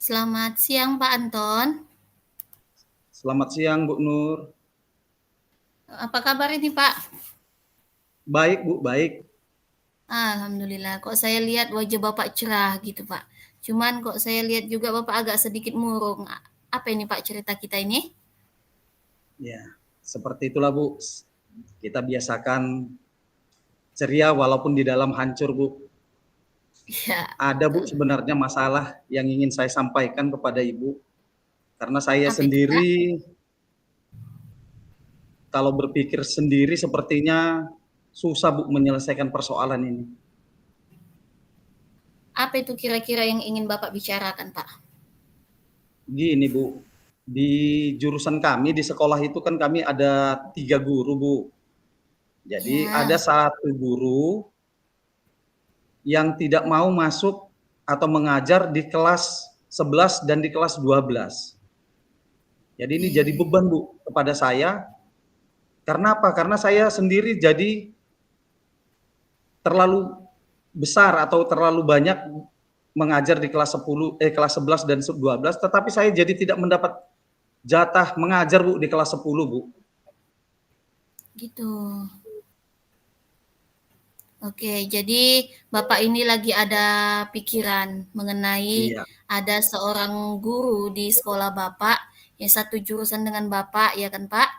Selamat siang Pak Anton. Selamat siang Bu Nur. Apa kabar ini Pak? Baik Bu, baik. Alhamdulillah. Kok saya lihat wajah Bapak cerah gitu Pak. Cuman kok saya lihat juga Bapak agak sedikit murung. Apa ini Pak cerita kita ini? Ya, seperti itulah Bu. Kita biasakan ceria walaupun di dalam hancur Bu. Ya, Ada Bu betul. sebenarnya masalah yang ingin saya sampaikan kepada Ibu. Karena saya Apa itu Pak? sendiri kalau berpikir sendiri sepertinya susah Bu menyelesaikan persoalan ini. Apa itu kira-kira yang ingin Bapak bicarakan Pak? Gini Bu, di jurusan kami di sekolah itu kan kami ada 3 guru Bu. Jadi ada Ya, satu guru yang tidak mau masuk atau mengajar di kelas 11 dan di kelas 12. Jadi ini jadi iya. beban Bu kepada saya. Karena apa? Karena saya sendiri jadi terlalu besar atau terlalu banyak mengajar di kelas 11 dan 12, tetapi saya jadi tidak mendapat jatah mengajar Bu di kelas 10 Bu. Gitu. Oke, jadi Bapak ini lagi ada pikiran mengenai Iya, ada seorang guru di sekolah Bapak yang satu jurusan dengan Bapak, ya kan Pak?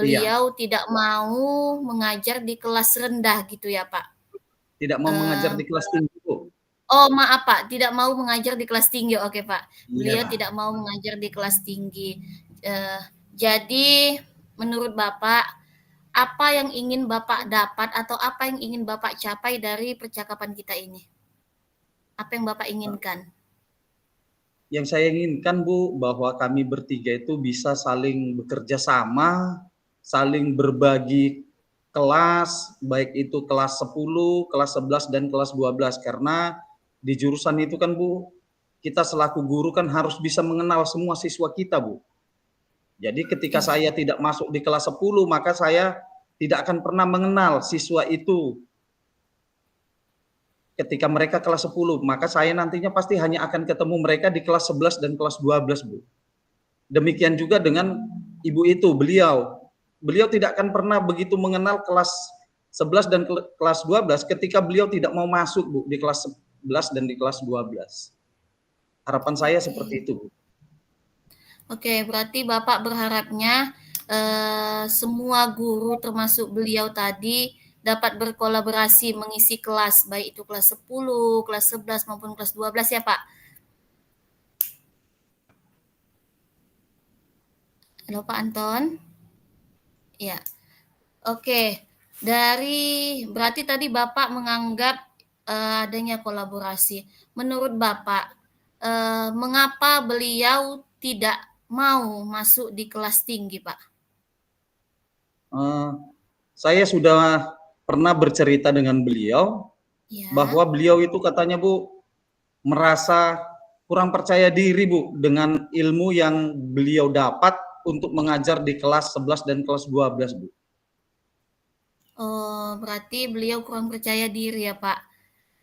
iya, Beliau tidak mau mengajar di kelas rendah gitu ya Pak? tidak mau mengajar Eh, di kelas tinggi Bu. oh maaf Pak, tidak mau mengajar di kelas tinggi, oke Pak. Beliau Iya, tidak mau mengajar di kelas tinggi. Eh, jadi menurut Bapak, apa yang ingin Bapak dapat atau apa yang ingin Bapak capai dari percakapan kita ini? Apa yang Bapak inginkan? yang saya inginkan Bu, bahwa kami bertiga itu bisa saling bekerja sama, saling berbagi kelas, baik itu kelas 10, kelas 11, dan kelas 12. Karena di jurusan itu kan Bu, kita selaku guru kan harus bisa mengenal semua siswa kita Bu. Jadi ketika Iya, saya tidak masuk di kelas 10, maka saya tidak akan pernah mengenal siswa itu. Ketika mereka kelas 10, maka saya nantinya pasti hanya akan ketemu mereka di kelas 11 dan kelas 12 Bu. Demikian juga dengan ibu itu, beliau. Beliau tidak akan pernah begitu mengenal kelas 11 dan kelas 12 ketika beliau tidak mau masuk Bu di kelas 11 dan di kelas 12. Harapan saya oke. seperti itu Bu. Oke, berarti Bapak berharapnya semua guru termasuk beliau tadi dapat berkolaborasi mengisi kelas, baik itu kelas 10, kelas 11 maupun kelas 12 ya, Pak? Halo Pak Anton? Ya. Oke. Berarti tadi Bapak menganggap adanya kolaborasi. Menurut Bapak, mengapa beliau tidak mau masuk di kelas tinggi, Pak? Eh, saya sudah pernah bercerita dengan beliau Ya. bahwa beliau itu katanya Bu merasa kurang percaya diri Bu dengan ilmu yang beliau dapat untuk mengajar di kelas 11 dan kelas 12 Bu. Oh, berarti beliau kurang percaya diri ya, Pak?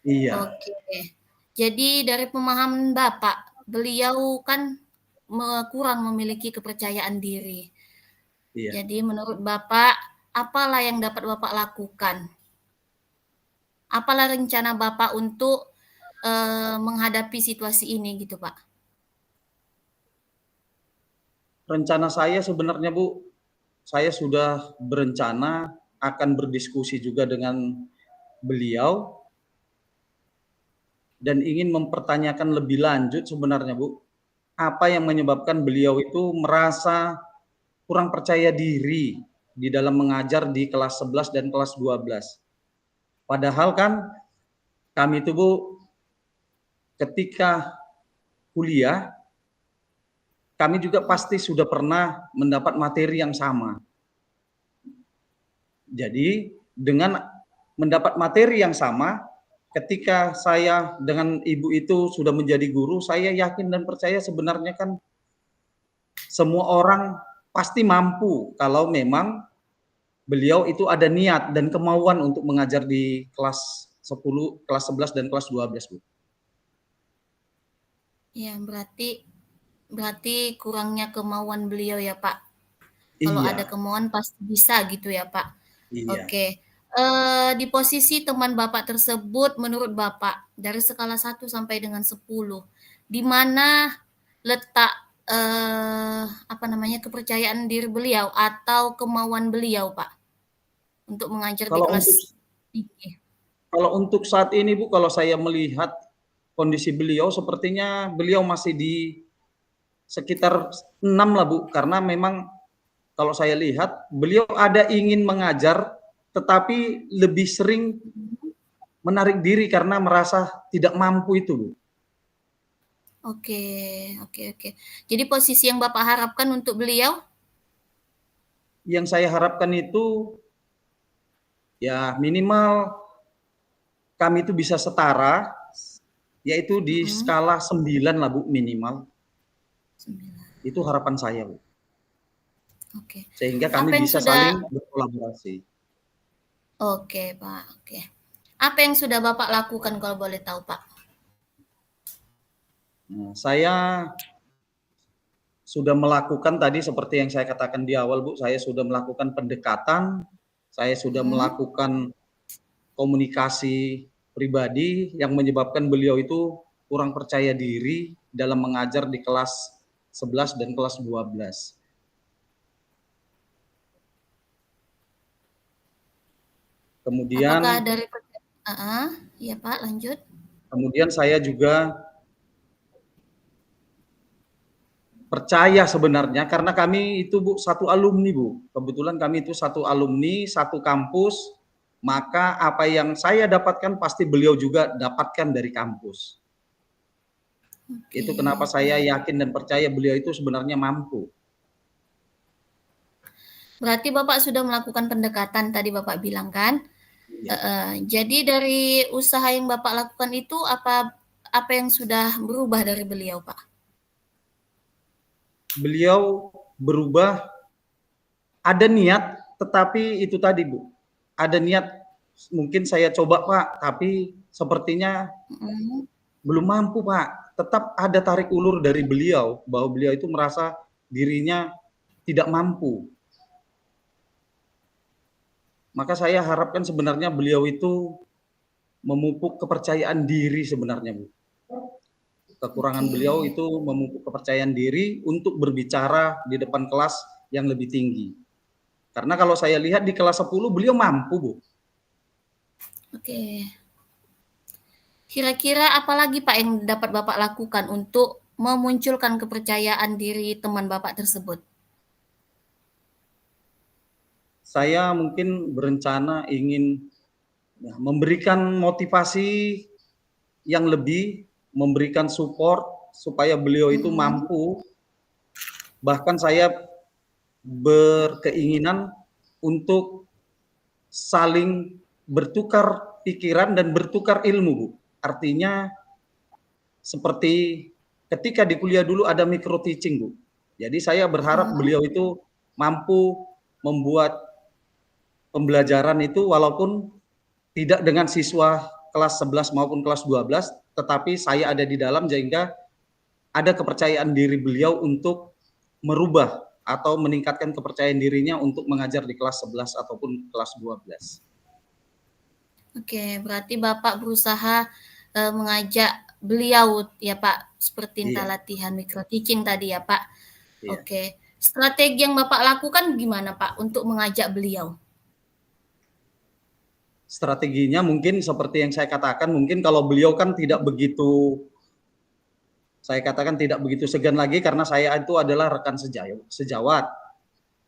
Iya, Oke. Jadi dari pemahaman Bapak, beliau kan kurang memiliki kepercayaan diri. iya. Jadi menurut Bapak, apalah yang dapat Bapak lakukan? Apalah rencana Bapak untuk menghadapi situasi ini gitu, Pak? Rencana saya sebenarnya Bu, saya sudah berencana akan berdiskusi juga dengan beliau dan ingin mempertanyakan lebih lanjut sebenarnya Bu, apa yang menyebabkan beliau itu merasa kurang percaya diri di dalam mengajar di kelas 11 dan kelas 12. Padahal kan kami itu Bu, ketika kuliah, kami juga pasti sudah pernah mendapat materi yang sama. Jadi dengan mendapat materi yang sama, ketika saya dengan ibu itu sudah menjadi guru, saya yakin dan percaya sebenarnya kan semua orang pasti mampu kalau memang beliau itu ada niat dan kemauan untuk mengajar di kelas 10, kelas 11 dan kelas 12, Bu. Ya, berarti kurangnya kemauan beliau ya, Pak? Kalau ada Iya, kemauan pasti bisa gitu ya, Pak? iya. Oke, di posisi teman Bapak tersebut menurut Bapak, dari skala 1 sampai dengan 10, di mana letak, apa namanya, kepercayaan diri beliau atau kemauan beliau, Pak, untuk mengajar di Kalau untuk kelas tinggi? kalau untuk saat ini Bu, kalau saya melihat kondisi beliau sepertinya beliau masih di sekitar 6 lah Bu, karena memang kalau saya lihat beliau ada ingin mengajar tetapi lebih sering Mhm. menarik diri karena merasa tidak mampu itu Bu. Oke, oke, oke. Jadi posisi yang Bapak harapkan untuk beliau? Yang saya harapkan itu ya minimal kami itu bisa setara, yaitu di Mhm, skala 9 lah Bu minimal. 9. Itu harapan saya Bu. Oke. Sehingga kami Apa yang bisa sudah saling berkolaborasi. Oke, Pak, oke. Apa yang sudah Bapak lakukan kalau boleh tahu, Pak? Nah, saya sudah melakukan tadi seperti yang saya katakan di awal Bu, saya sudah melakukan pendekatan, saya sudah Mhm. melakukan komunikasi pribadi yang menyebabkan beliau itu kurang percaya diri dalam mengajar di kelas 11 dan kelas 12. Apakah Kemudian dari heeh, iya, Pak, lanjut. kemudian saya juga percaya sebenarnya karena kami itu Bu satu alumni Bu. Kebetulan kami itu satu alumni, satu kampus, maka apa yang saya dapatkan pasti beliau juga dapatkan dari kampus. Oke, Itu kenapa saya baik. yakin dan percaya beliau itu sebenarnya mampu. Berarti Bapak sudah melakukan pendekatan tadi Bapak bilang kan? Iya. Heeh. Jadi dari usaha yang Bapak lakukan itu apa yang sudah berubah dari beliau, Pak? Beliau berubah, ada niat, tetapi itu tadi Bu, ada niat mungkin saya coba Pak, tapi sepertinya Mhm. belum mampu Pak. Tetap ada tarik ulur dari beliau, bahwa beliau itu merasa dirinya tidak mampu. Maka saya harapkan sebenarnya beliau itu memupuk kepercayaan diri sebenarnya Bu. Kekurangan Oke. beliau itu memupuk kepercayaan diri untuk berbicara di depan kelas yang lebih tinggi. Karena kalau saya lihat di kelas 10 beliau mampu Bu. Oke. Kira-kira apa lagi Pak yang dapat Bapak lakukan untuk memunculkan kepercayaan diri teman Bapak tersebut? Saya mungkin berencana ingin ya, memberikan motivasi yang lebih, memberikan support supaya beliau itu Mhm. mampu. Bahkan saya berkeinginan untuk saling bertukar pikiran dan bertukar ilmu, Bu. Artinya seperti ketika di kuliah dulu ada micro teaching, Bu. Jadi saya berharap Mhm. beliau itu mampu membuat pembelajaran itu walaupun tidak dengan siswa kelas 11 maupun kelas 12, tetapi saya ada di dalam sehingga ada kepercayaan diri beliau untuk merubah atau meningkatkan kepercayaan dirinya untuk mengajar di kelas 11 ataupun kelas 12. Oke, berarti Bapak berusaha, mengajak beliau ya, Pak, seperti entah Iya, latihan micro teaching tadi ya, Pak? iya. Oke. Strategi yang Bapak lakukan gimana, Pak, untuk mengajak beliau? Strateginya mungkin seperti yang saya katakan, mungkin kalau beliau kan tidak begitu, saya katakan tidak begitu segan lagi karena saya itu adalah rekan sejawat.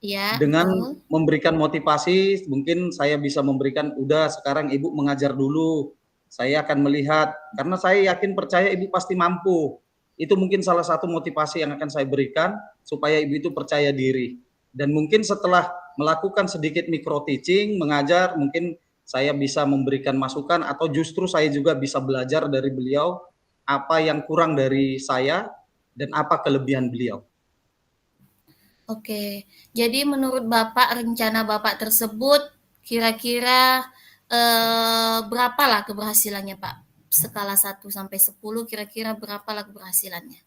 Iya, Dengan betul. memberikan motivasi, mungkin saya bisa memberikan, udah sekarang ibu mengajar dulu, saya akan melihat, karena saya yakin percaya ibu pasti mampu. Itu mungkin salah satu motivasi yang akan saya berikan, supaya ibu itu percaya diri. Dan mungkin setelah melakukan sedikit micro teaching, mengajar, mungkin saya bisa memberikan masukan, atau justru saya juga bisa belajar dari beliau, apa yang kurang dari saya, dan apa kelebihan beliau. Oke. Jadi menurut Bapak, rencana Bapak tersebut kira-kira, berapalah keberhasilannya, Pak? skala 1 sampai 10 kira-kira berapa keberhasilannya?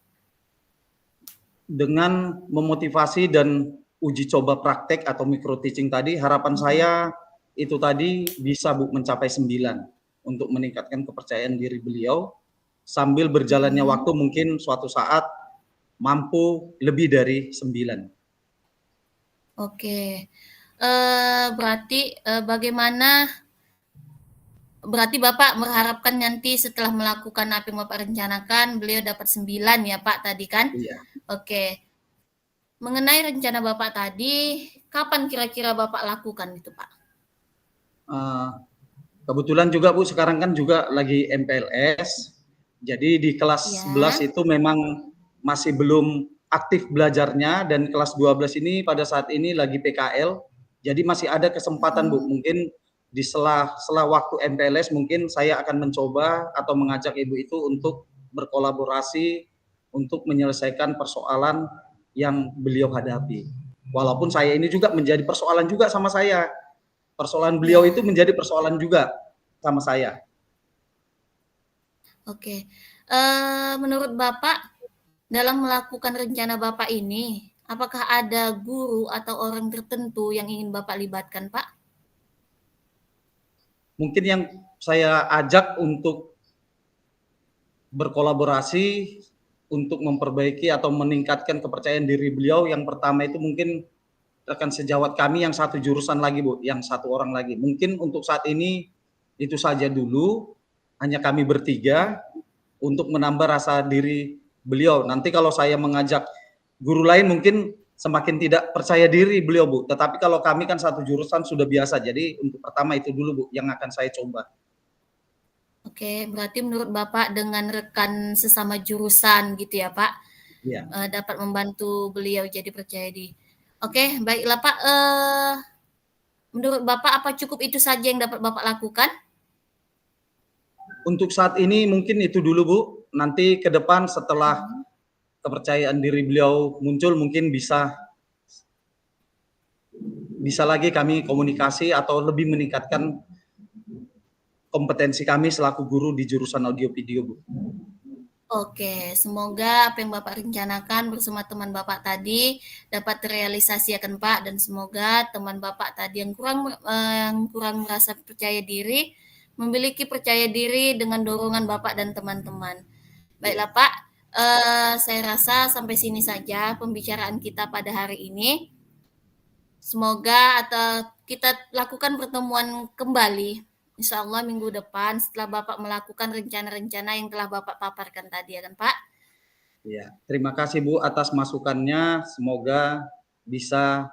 Dengan memotivasi dan uji coba praktek atau micro teaching tadi, harapan saya itu tadi bisa Bu mencapai 9 untuk meningkatkan kepercayaan diri beliau, sambil berjalannya waktu mungkin suatu saat mampu lebih dari 9. Oke. Berarti, berarti Bapak mengharapkan nanti setelah melakukan apa yang Bapak rencanakan, beliau dapat 9 ya Pak tadi kan? Iya. Oke. Mengenai rencana Bapak tadi, kapan kira-kira Bapak lakukan itu Pak? Kebetulan juga Bu, sekarang kan juga lagi MPLS, jadi di kelas 11 Ya. itu memang masih belum aktif belajarnya, dan kelas 12 ini pada saat ini lagi PKL, jadi masih ada kesempatan Bu, mungkin di sela waktu MPLS mungkin saya akan mencoba atau mengajak Ibu itu untuk berkolaborasi untuk menyelesaikan persoalan yang beliau hadapi. Walaupun saya ini juga menjadi persoalan juga sama saya. Persoalan beliau itu Ya. menjadi persoalan juga sama saya. Oke. Menurut Bapak, dalam melakukan rencana Bapak ini, apakah ada guru atau orang tertentu yang ingin Bapak libatkan, Pak? Mungkin yang saya ajak untuk berkolaborasi untuk memperbaiki atau meningkatkan kepercayaan diri beliau, yang pertama itu mungkin rekan sejawat kami yang satu jurusan lagi Bu, yang satu orang lagi. Mungkin untuk saat ini itu saja dulu, hanya kami bertiga untuk menambah rasa diri beliau. Nanti kalau saya mengajak guru lain mungkin semakin tidak percaya diri beliau Bu, tetapi kalau kami kan satu jurusan sudah biasa, jadi untuk pertama itu dulu Bu yang akan saya coba. Oke, berarti menurut Bapak dengan rekan sesama jurusan gitu ya Pak, Iya. dapat membantu beliau jadi percaya diri. Oke, baiklah Pak, menurut Bapak apa cukup itu saja yang dapat Bapak lakukan? Untuk saat ini mungkin itu dulu Bu, nanti ke depan setelah kepercayaan diri beliau muncul mungkin bisa lagi kami komunikasi atau lebih meningkatkan kompetensi kami selaku guru di jurusan audio video Bu. Oke, semoga apa yang Bapak rencanakan bersama teman Bapak tadi dapat terrealisasikan Pak, dan semoga teman Bapak tadi yang kurang merasa percaya diri memiliki percaya diri dengan dorongan Bapak dan teman-teman. Baiklah Pak, saya rasa sampai sini saja pembicaraan kita pada hari ini. Semoga kita lakukan pertemuan kembali, insya Allah minggu depan setelah Bapak melakukan rencana-rencana yang telah Bapak paparkan tadi ya kan Pak? Ya, terima kasih Bu atas masukannya. Semoga bisa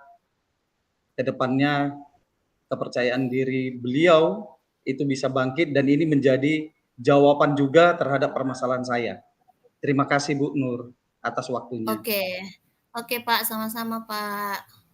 ke depannya kepercayaan diri beliau itu bisa bangkit dan ini menjadi jawaban juga terhadap permasalahan saya. Terima kasih Bu Nur atas waktunya. Oke, oke Pak, sama-sama Pak.